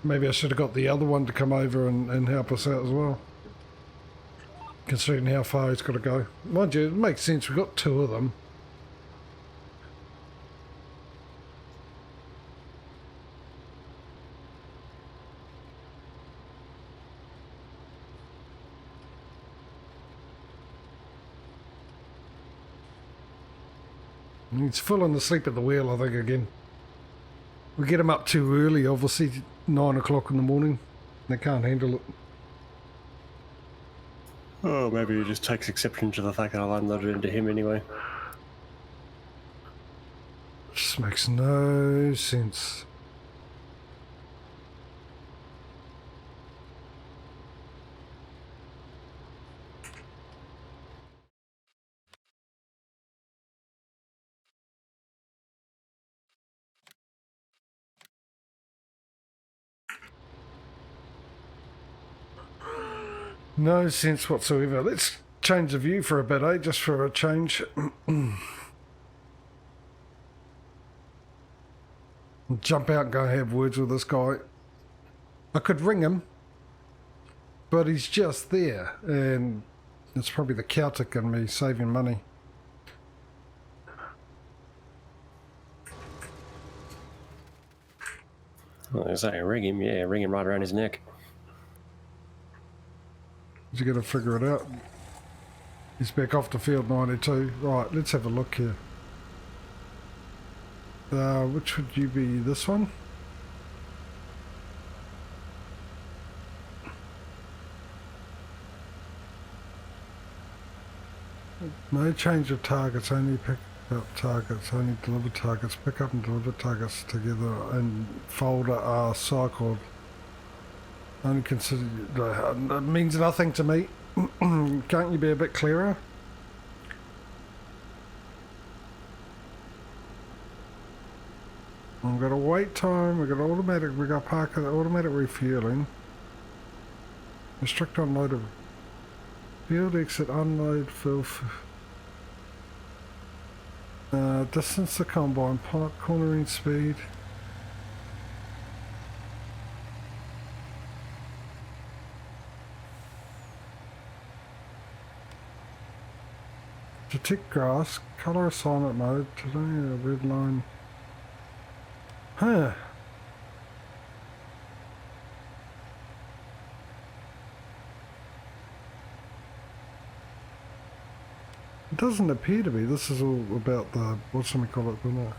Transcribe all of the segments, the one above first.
Maybe I should have got the other one to come over and help us out as well. Considering how far he's got to go. Mind you, it makes sense, we've got two of them. He's falling asleep at the wheel, I think, again. We get him up too early, obviously, 9 o'clock in the morning. They can't handle it. Oh, maybe he just takes exception to the fact that I'll unload it into him anyway. Just makes no sense. No sense whatsoever. Let's change the view for a bit, eh? Just for a change. Jump out and go have words with this guy. I could ring him, but he's just there, and it's probably the Celtic in me saving money. Well, I say, ring him, yeah, ring him right around his neck. You got to figure it out. He's back off the field 92. Right, let's have a look here. Which would you be? This one? No change of targets, only pick up targets, only deliver targets. Pick up and deliver targets together and folder are cycled. Only consider... That means nothing to me. Can't you be a bit clearer? We've got a wait time, we've got automatic, we've got park, automatic refueling. Restrict unload of field exit, unload, fill. Distance to combine, park, cornering speed. Detect grass, colour assignment mode, today a red line. Huh. It doesn't appear to be. This is all about the, what's we call it, isn't it?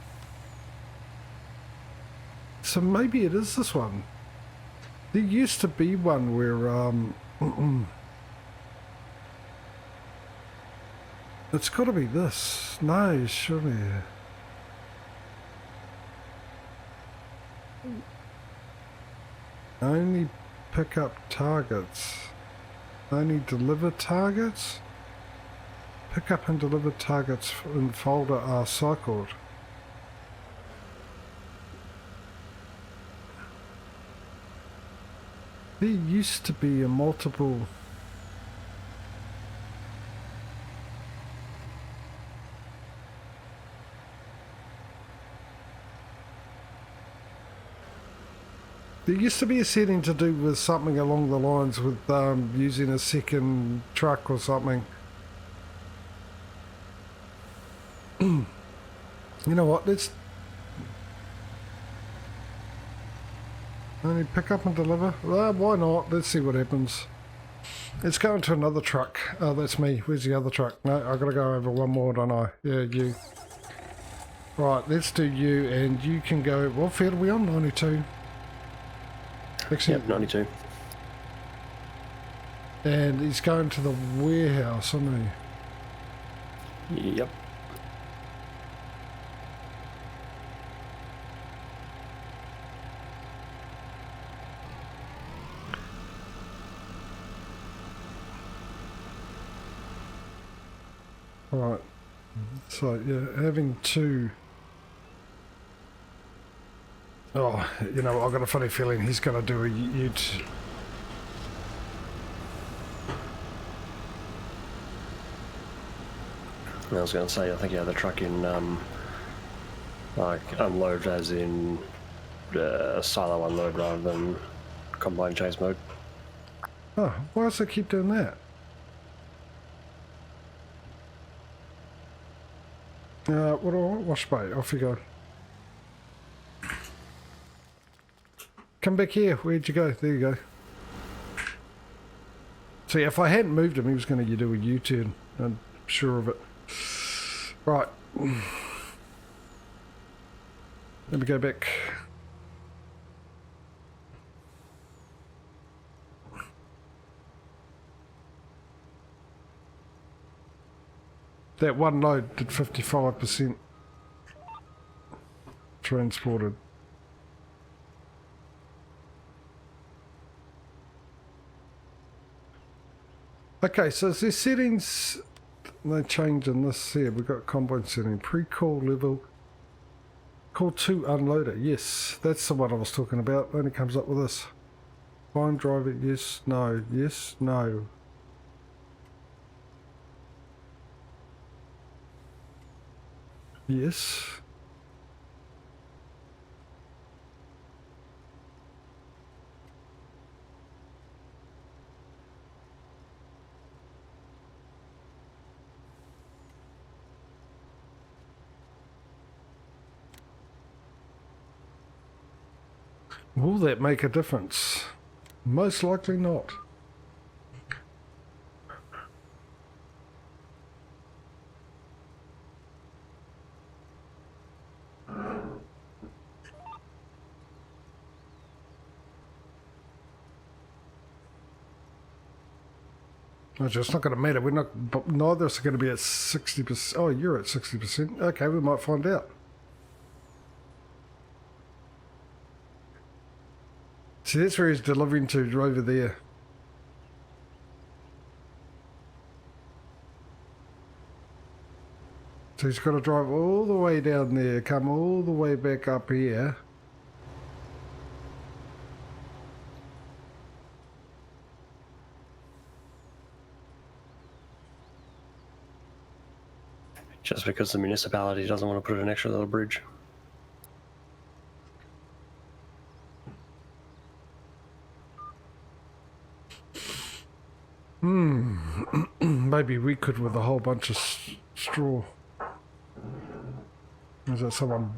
So maybe it is this one. There used to be one where, it's got to be this. No, surely. Only pick up targets. Only deliver targets? Pick up and deliver targets in folder are cycled. There used to be a multiple... There used to be a setting to do with something along the lines with using a second truck or something. You know what, let's... Only pick up and deliver? Well, why not? Let's see what happens. Let's go into another truck. Oh, that's me. Where's the other truck? No, I've got to go over one more, don't I? Yeah, you. Right, let's do you, and you can go... What field are we on? 92? Actually, yep, 92. And he's going to the warehouse, isn't he? Yep. Right. So, yeah, having two... Oh, you know, I've got a funny feeling he's going to do a huge... I was going to say, I think you have the truck in, like, unload as in silo unload rather than combine chase mode. Oh, why does it keep doing that? What do I want? Wash bay. Off you go. Come back here. Where'd you go? There you go. See, if I hadn't moved him, he was going to do a U-turn. I'm sure of it. Right. Let me go back. That one load did 55% transported. Okay, so is there settings they change in this here? We've got combine setting, pre-call level, call to unloader. Yes, that's the one I was talking about. Only comes up with this. Find driver, yes, no, yes, no. Yes. Will that make a difference? Most likely not. It's just not going to matter. We're not. But neither is going to be at 60%. Oh, you're at 60%. Okay, we might find out. See, that's where he's delivering to, over there. So he's got to drive all the way down there, come all the way back up here. Just because the municipality doesn't want to put an extra little bridge. Maybe we could with a whole bunch of straw. Is that someone?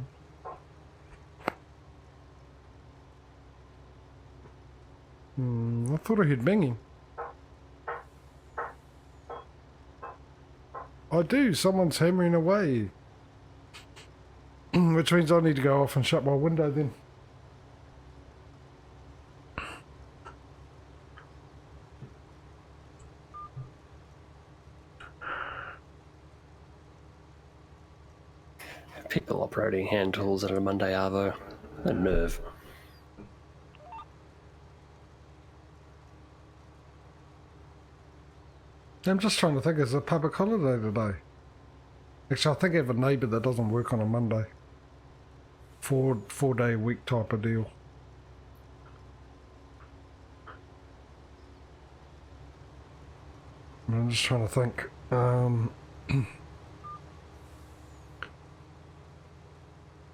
I thought I heard banging. I do. Someone's hammering away. Which means I need to go off and shut my window then. People operating hand tools at a Monday Arvo. A nerve. I'm just trying to think, is it a public holiday today? Actually, I think I have a neighbour that doesn't work on a Monday. Four-day week type of deal. I'm just trying to think.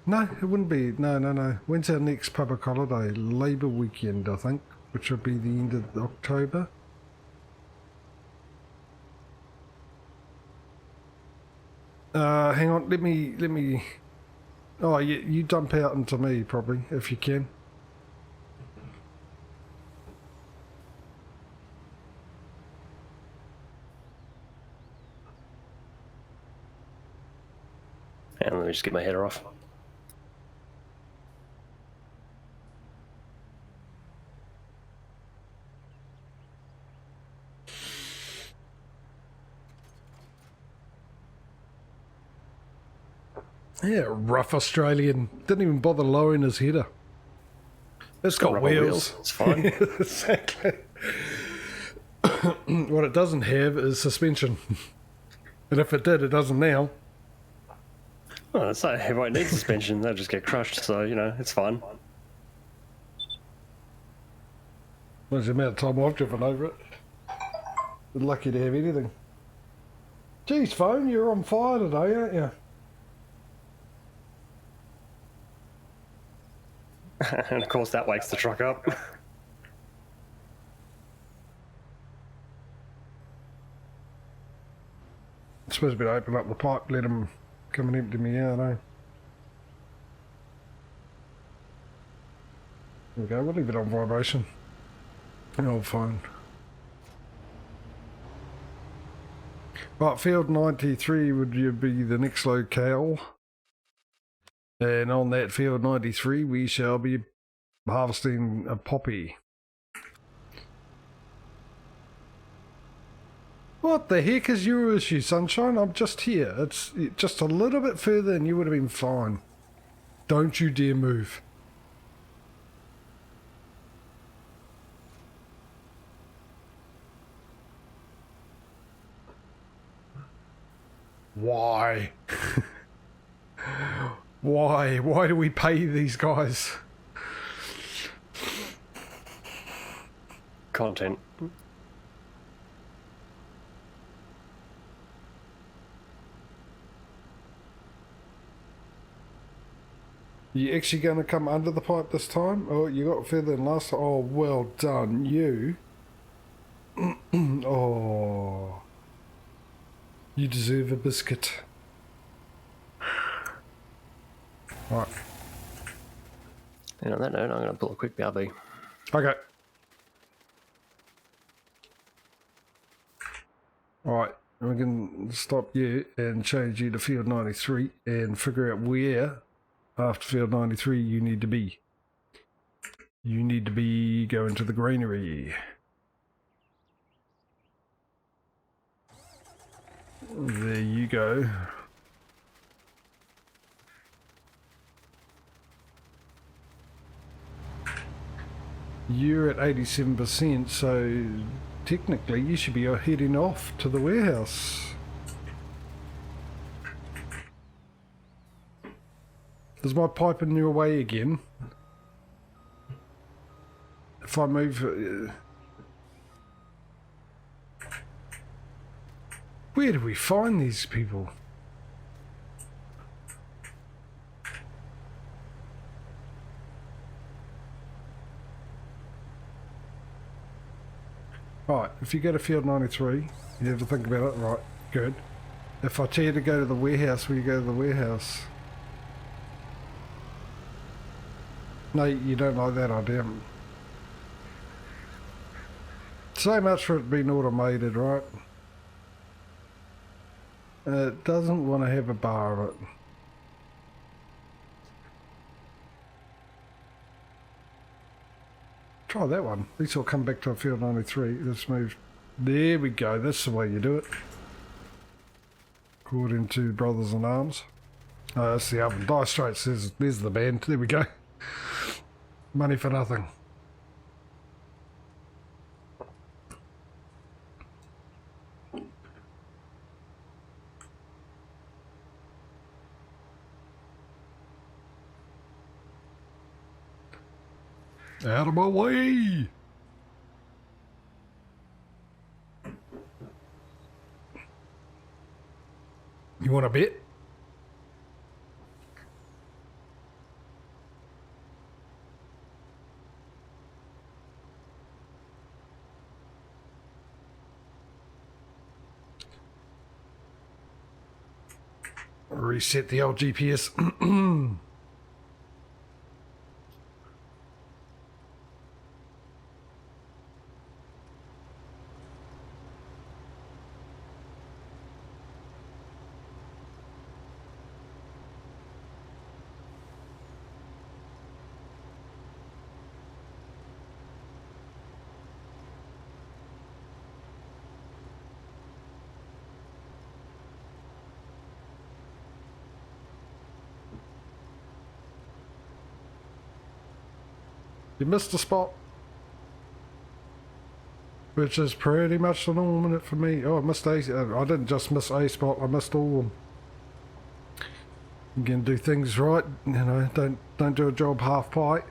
No, it wouldn't be. No. When's our next public holiday? Labour weekend, I think, which would be the end of October. Hang on, let me... Oh, you dump out into me, probably, if you can. And let me just get my header off. Yeah, rough Australian. Didn't even bother lowering his header. It's got wheels. It's fine. Exactly. What it doesn't have is suspension. And if it did, it doesn't now. Well, so it won't need suspension. They'll just get crushed. So, you know, it's fine. What's the amount of time I've driven over it? We're lucky to have anything. Geez, phone, you're on fire today, aren't you? And of course that wakes the truck up. Supposed to be open up the pipe, let them come and empty me out, eh? There we go, we'll leave it on vibration. Oh, fine. Right, field 93 would be the next locale. And on that field 93, we shall be harvesting a poppy. What the heck is your issue, sunshine? I'm just here. It's just a little bit further and you would have been fine. Don't you dare move. Why? Why? Why do we pay these guys? Content. You actually going to come under the pipe this time? Oh, you got further than last time. Oh, well done, you. Oh. You deserve a biscuit. Right. And on that note, I'm going to pull a quick BRB. Okay. Alright, we can stop you and change you to field 93 and figure out where after field 93 you need to be. You need to be going to the granary. There you go. You're at 87%, so technically you should be heading off to the warehouse. Is my pipe in your way again? If I move... where do we find these people? Right, if you go to field 93, you have to think about it. Right, good. If I tell you to go to the warehouse, will you go to the warehouse? No, you don't like that idea. So much for it being automated, right? It doesn't want to have a bar of it. Try that one. At least I'll come back to a field 93. Let's move. There we go. That's the way you do it. According to Brothers in Arms. Oh, that's the oven. Die straight says, there's the band. There we go. Money for nothing. Out of my way! You want a bet? Reset the old GPS. You missed a spot. Which is pretty much the normal minute for me. Oh, I missed a... I didn't just miss a spot, I missed all of them. You can do things right, you know, don't do a job half pie.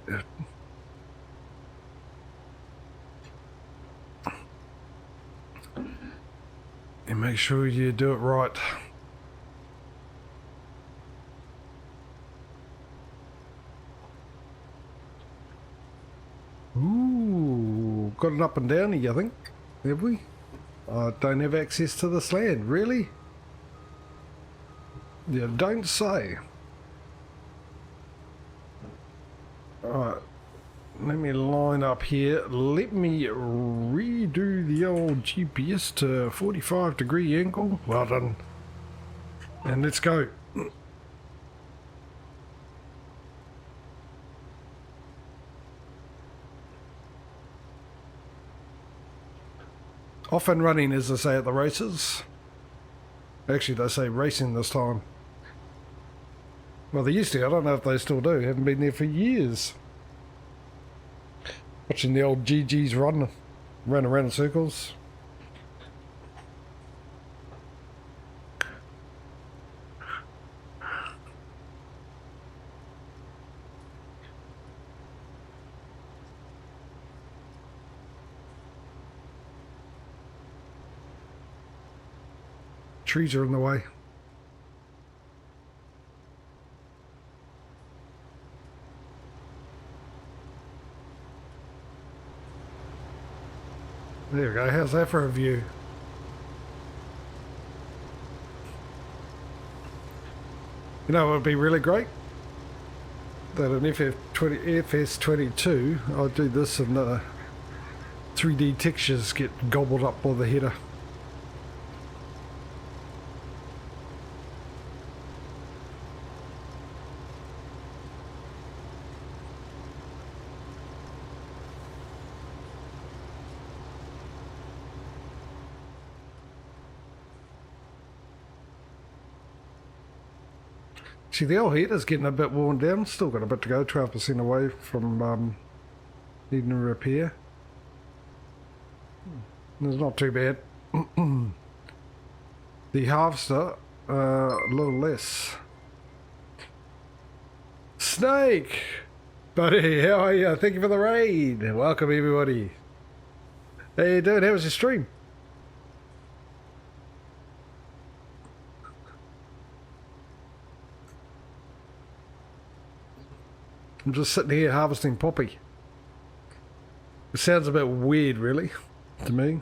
And make sure you do it right. Ooh, got it up and down here, I think. Have we? I don't have access to this land, really? You don't say. Alright, let me line up here. Let me redo the old GPS to 45-degree angle. Well done. And let's go. Off and running, as they say at the races. Actually, they say racing this time. Well, they used to. I don't know if they still do. Haven't been there for years. Watching the old GGs run around in circles. Trees are in the way. There we go. How's that for a view? You know what would be really great? That an FS22, I'll do this and 3D textures get gobbled up by the header. See, the old heater's getting a bit worn down. Still got a bit to go, 12% away from needing a repair. It's not too bad. The harvester, a little less. Snake! Buddy, how are you? Thank you for the raid. Welcome, everybody. How you doing? How was your stream? I'm just sitting here harvesting poppy. It sounds a bit weird, really, to me.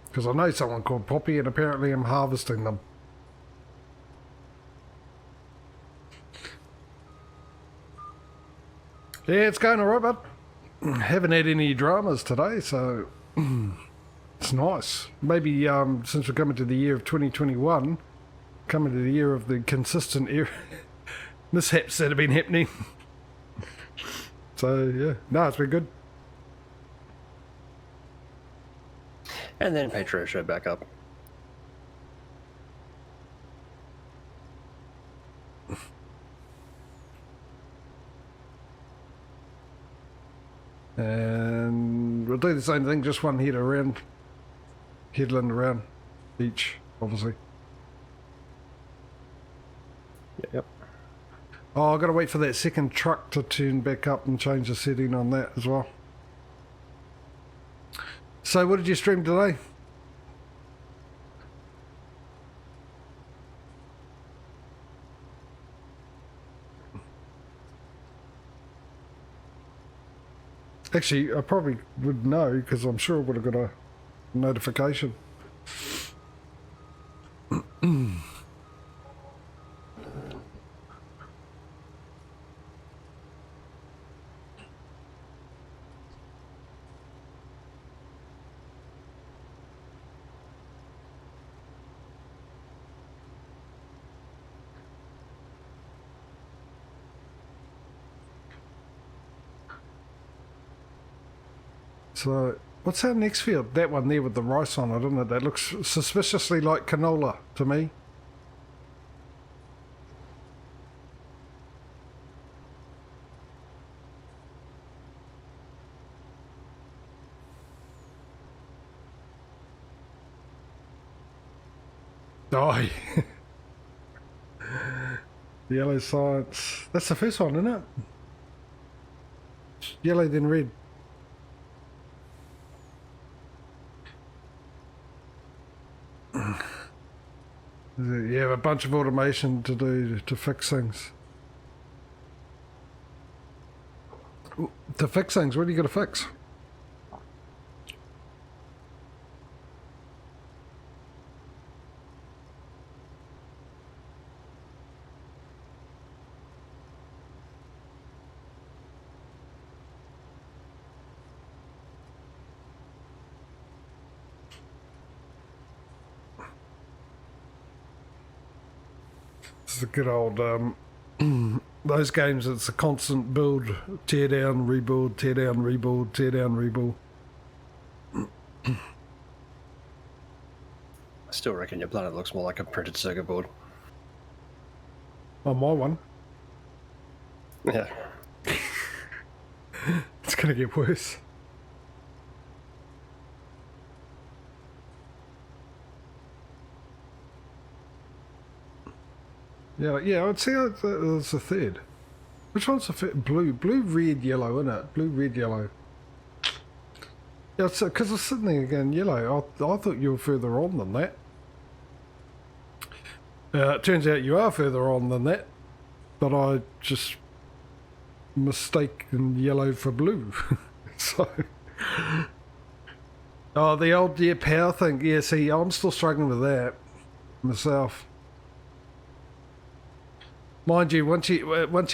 Because I know someone called Poppy and apparently I'm harvesting them. Yeah, it's going alright, but haven't had any dramas today, so it's nice. Maybe since we're coming to the year of 2021, coming to the year of the consistent mishaps that have been happening. So yeah, no, it's been good. And then Patrio showed back up. And we'll do the same thing, just one headland around each, obviously. Yep. Oh, I've got to wait for that second truck to turn back up and change the setting on that as well. So what did you stream today? Actually, I probably would know because I'm sure I would have got a notification. So, what's our next field? That one there with the rice on it, isn't it? That looks suspiciously like canola to me. Oh, yellow science. That's the first one, isn't it? Yellow then red. You have a bunch of automation to do to fix things. To fix things, what do you got to fix? It's a good old those games. It's a constant build, tear down, rebuild, tear down, rebuild, tear down, rebuild. I still reckon your planet looks more like a printed circuit board. On my one, Yeah. it's gonna get worse. Yeah, I'd say there's a third. Which one's the third? Blue, red, yellow, isn't it? Blue, red, yellow. Yeah, it's because it's sitting there again, yellow. I thought you were further on than that. It turns out you are further on than that, but I just mistaken yellow for blue. So, oh, the old power thing. Yeah, see, I'm still struggling with that myself. Mind you, once you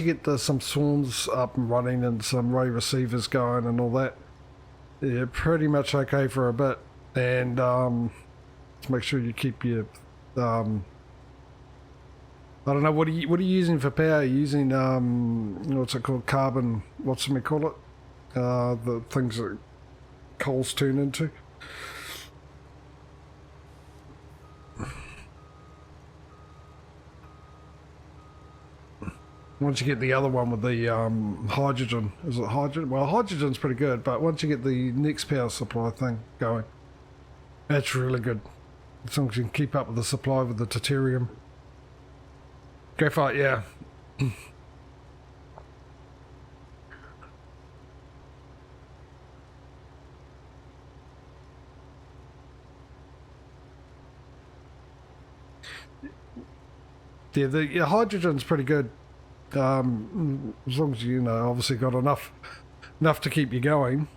get some swarms up and running and some ray receivers going and all that, you're pretty much okay for a bit. And just make sure you keep your I don't know, what are you using for power? Are you using what's it called, carbon? What's we call it? The things that coals turn into. Once you get the other one with the hydrogen, is it hydrogen? Well, hydrogen's pretty good, but once you get the next power supply thing going, that's really good. As long as you can keep up with the supply with the deuterium. Graphite, yeah. Yeah, the hydrogen's pretty good. As long as you obviously got enough to keep you going.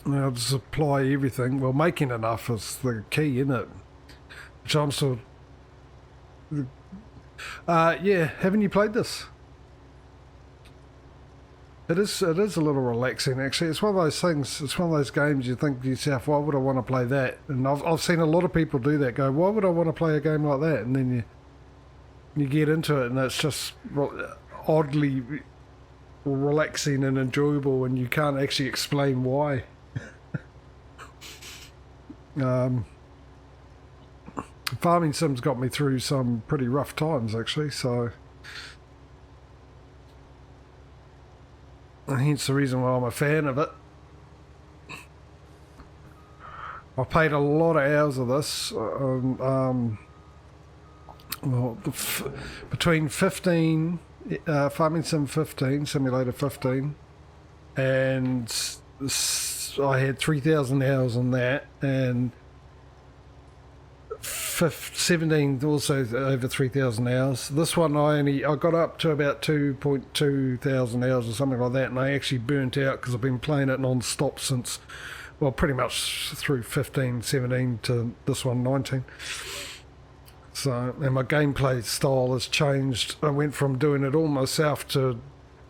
Now to supply everything. Well, making enough is the key, isn't it? Which I'm still. Yeah, haven't you played this? It is a little relaxing, actually. It's one of those things. It's one of those games you think to yourself, why would I want to play that? And I've seen a lot of people do that. Go, why would I want to play a game like that? And then you get into it, and it's just oddly relaxing and enjoyable, and you can't actually explain why. Farming Sim's got me through some pretty rough times, actually, so and hence the reason why I'm a fan of it. I've paid a lot of hours of this. Well, between 15, Farming Sim 15, Simulator 15, and I had 3,000 hours on that, and 17 also over 3,000 hours. This one I got up to about 2.2 thousand hours or something like that, and I actually burnt out because I've been playing it non-stop since, well, pretty much through 15, 17 to this one, 19. So, and my gameplay style has changed. I went from doing it all myself to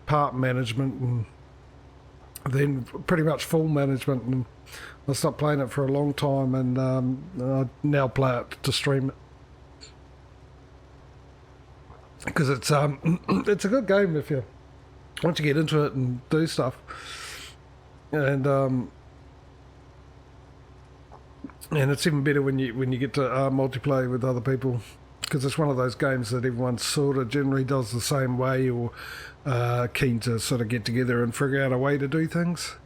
part management and then pretty much full management, and I stopped playing it for a long time, and I now play it to stream it. Because it's it's a good game if you once you get into it and do stuff. And it's even better when you get to multiplayer with other people, because it's one of those games that everyone sort of generally does the same way, or keen to sort of get together and figure out a way to do things,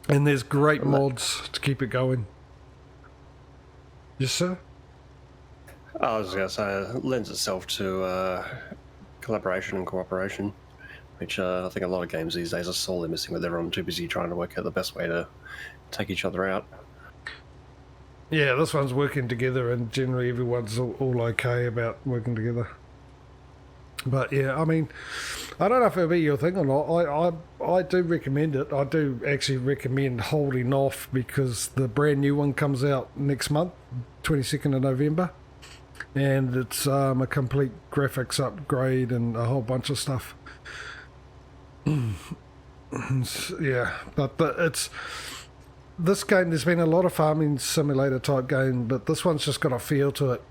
And there's great mods to keep it going. Yes, sir? I was going to say, it lends itself to collaboration and cooperation, which I think a lot of games these days are sorely missing, with everyone too busy trying to work out the best way to take each other out. yeah, this one's working together, and generally everyone's all okay about working together. But yeah, I mean, I don't know if it'll be your thing or not. I do recommend it. I do actually recommend holding off because the brand new one comes out next month, 22nd of November, and it's a complete graphics upgrade and a whole bunch of stuff. Yeah, but it's this game. There's been a lot of farming simulator type game, but this one's just got a feel to it.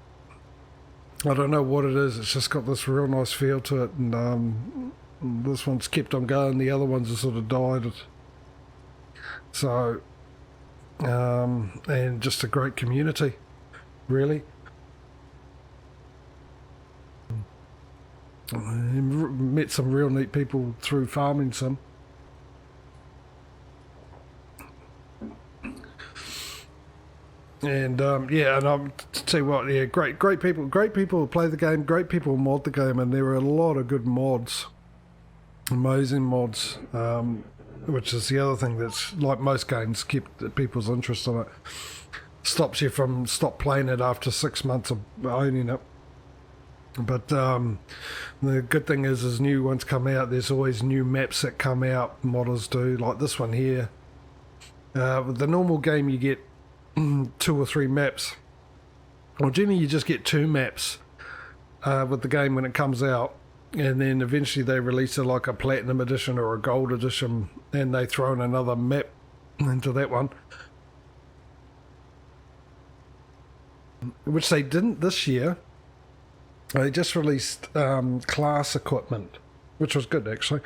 I don't know what it is. It's just got this real nice feel to it, and this one's kept on going. The other ones have sort of died. So, and just a great community, really. Met some real neat people through farming sim. And yeah, and I'll tell you what, yeah, great people who play the game, great people who mod the game, and there are a lot of good mods, amazing mods, which is the other thing that's, like most games, kept people's interest in it. Stops you from playing it after 6 months of owning it. But the good thing is, as new ones come out, there's always new maps that come out, modders do, like this one here. With the normal game, you get 2 or 3 maps. Well, generally you just get 2 maps with the game when it comes out, and then eventually they release it like a platinum edition or a gold edition, and they throw in another map into that one, which they didn't this year. They just released class equipment, which was good actually,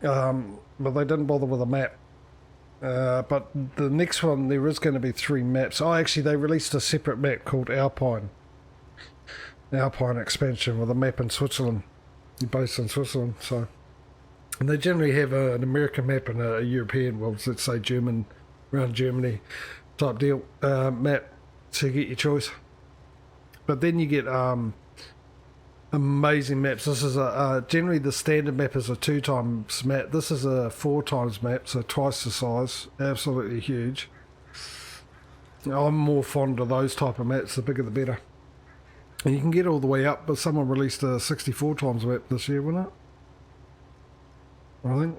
but they didn't bother with a map. But the next one, there is going to be 3 maps. Oh, actually, they released a separate map called Alpine expansion with a map in Switzerland, based in Switzerland. So, and they generally have an American map and a European, well, let's say German, around Germany type deal map, so you get your choice. But then you get amazing maps. This is generally the standard map is a 2 times map. This is a 4 times map, so twice the size. Absolutely huge. I'm more fond of those type of maps. The bigger the better. And you can get all the way up, but someone released a 64 times map this year, wasn't it? I think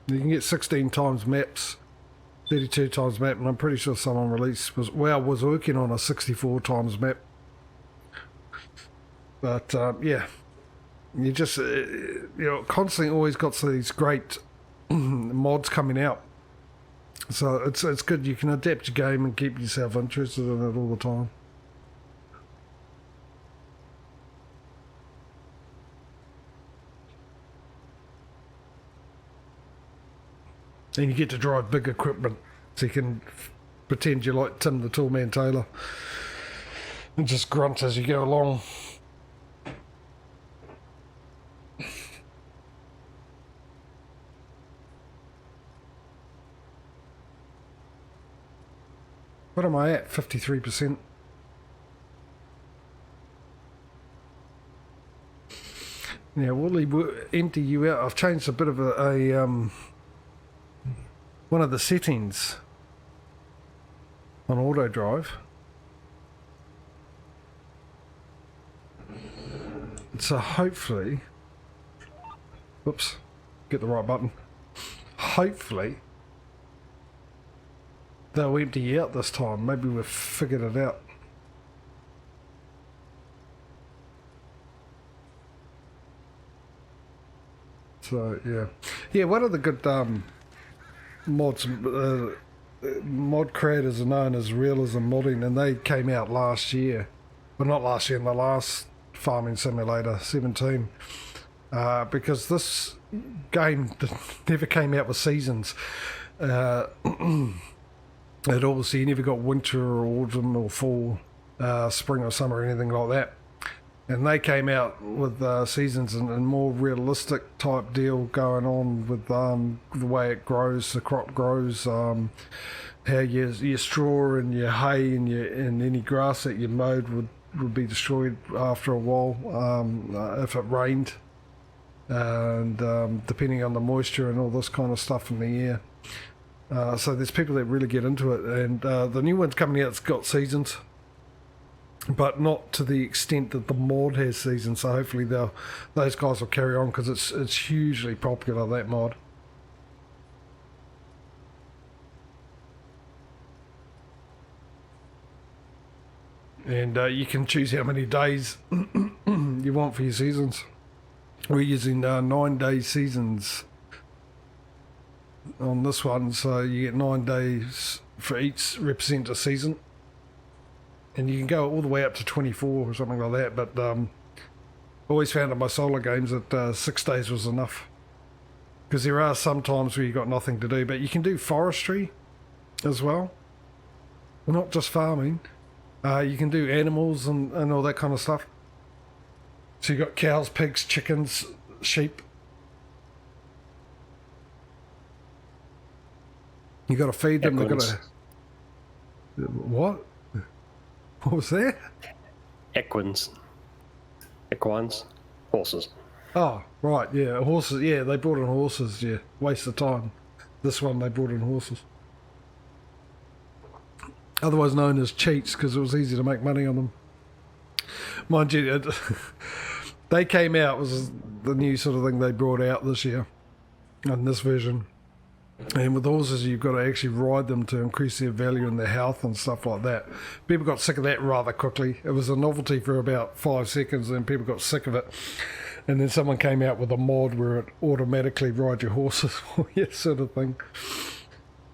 you can get 16 times maps, 32 times map, and I'm pretty sure someone was working on a 64 times map. But yeah, you just constantly always got these great mods coming out, so it's good. You can adapt your game and keep yourself interested in it all the time. And you get to drive big equipment, so you can pretend you're like Tim the Toolman Taylor and just grunt as you go along. What am I at? 53%. Now, will he empty you out? I've changed a bit of one of the settings on auto drive. So hopefully, whoops, get the right button. Hopefully they'll empty you out this time. Maybe we've figured it out. So yeah, one of the good mods, mod creators are known as Realism Modding, and they came out last year. Well, not last year, in the last Farming Simulator 17, because this game never came out with seasons. It obviously never got winter or autumn or fall, spring or summer or anything like that. And they came out with seasons and more realistic type deal going on with the way it grows, the crop grows, how your straw and your hay and any grass that you mowed would be destroyed after a while if it rained, and depending on the moisture and all this kind of stuff in the air. So there's people that really get into it, and the new one's coming out. It's got seasons, but not to the extent that the mod has seasons. So hopefully those guys will carry on, because it's hugely popular, that mod. And you can choose how many days you want for your seasons. We're using 9-day seasons on this one, so you get 9 days for each represent a season, and you can go all the way up to 24 or something like that, but always found in my solo games that 6 days was enough, because there are some times where you got nothing to do. But you can do forestry as well, not just farming. You can do animals and all that kind of stuff. So you got cows, pigs, chickens, sheep. You got to feed them. They got to. What? What was that? Equines, horses. Oh, right, yeah, horses. Yeah, they brought in horses. Yeah, waste of time. This one they brought in horses. Otherwise known as cheats, because it was easy to make money on them. Mind you, they came out, was the new sort of thing they brought out this year, in this version. And with horses, you've got to actually ride them to increase their value and their health and stuff like that. People got sick of that rather quickly. It was a novelty for about 5 seconds, and people got sick of it. And then someone came out with a mod where it automatically rides your horses for you, sort of thing.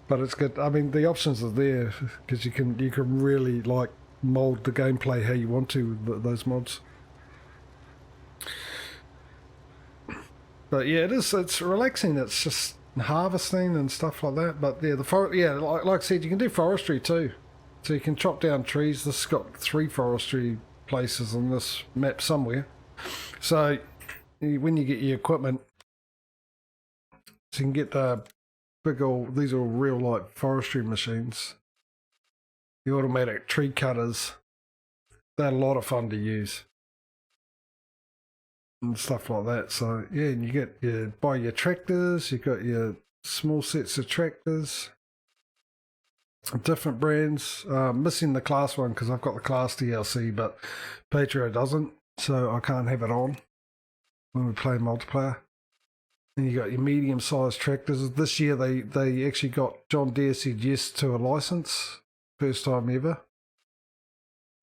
But it's good. I mean, the options are there, because you can really like mold the gameplay how you want to with those mods. But yeah, it's relaxing. It's just harvesting and stuff like that. But yeah, like I said, you can do forestry too. So you can chop down trees. This has got 3 forestry places on this map somewhere. So when you get your equipment, so you can get these are all real like forestry machines. The automatic tree cutters, they're a lot of fun to use and stuff like that. So yeah, and you buy your tractors. You got your small sets of tractors, different brands. Missing the class one because I've got the class DLC, but Patrio doesn't, so I can't have it on when we play multiplayer. And you got your medium-sized tractors. This year they actually got John Deere said yes to a license, first time ever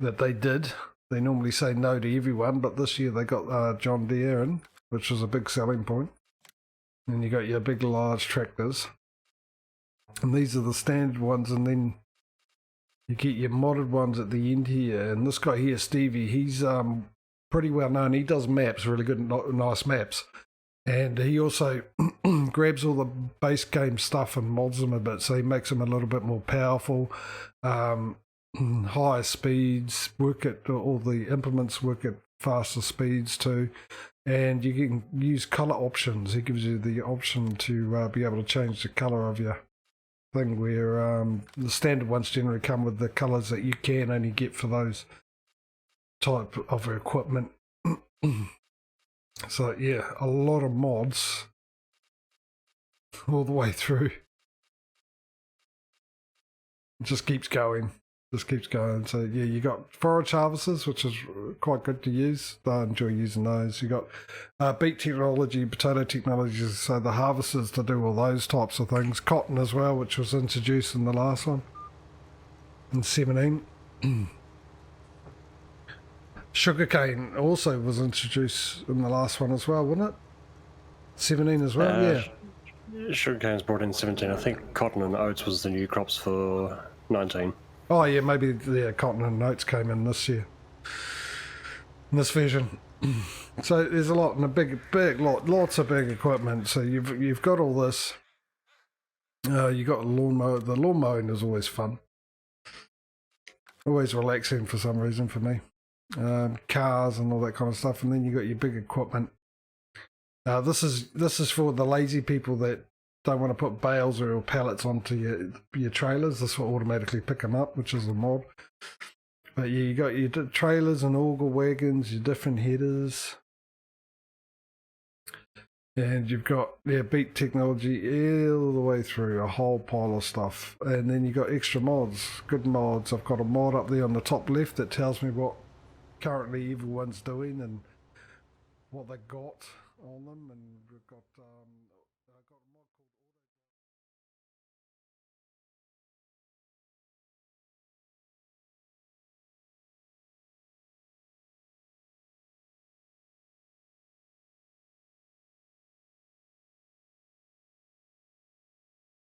that they did. They normally say no to everyone, but this year they got John Deere in, which was a big selling point. And you got your big, large tractors. And these are the standard ones, and then you get your modded ones at the end here. And this guy here, Stevie, he's pretty well known. He does maps, really good, nice maps. And he also grabs all the base game stuff and mods them a bit, so he makes them a little bit more powerful, higher speeds, all the implements work at faster speeds too, and you can use color options. He gives you the option to be able to change the color of your thing, where the standard ones generally come with the colors that you can only get for those type of equipment. So yeah, a lot of mods all the way through. It just keeps going. So yeah, you got forage harvesters, which is quite good to use. I enjoy using those. You got beet technology, potato technology, so the harvesters to do all those types of things. Cotton as well, which was introduced in the last one, in 17. Sugarcane also was introduced in the last one as well, wasn't it? 17 as well, yeah. Sugarcane's brought in 17. I think cotton and oats was the new crops for 19. Oh yeah, maybe cotton and oats came in this year, in this version. So there's a lot, and a big lot, lots of big equipment. So you've got all this. You got lawn mower. The lawn mowing is always fun, always relaxing for some reason for me. Cars and all that kind of stuff, and then you got your big equipment. This is for the lazy people that don't want to put bales or pallets onto your trailers. This will automatically pick them up, which is a mod. But yeah, you got your trailers and auger wagons, your different headers, And you've got, yeah, beat technology all the way through, a whole pile of stuff. And then you've got extra mods, good mods. I've got a mod up there on the top left that tells me what currently everyone's doing and what they got on them. And we've got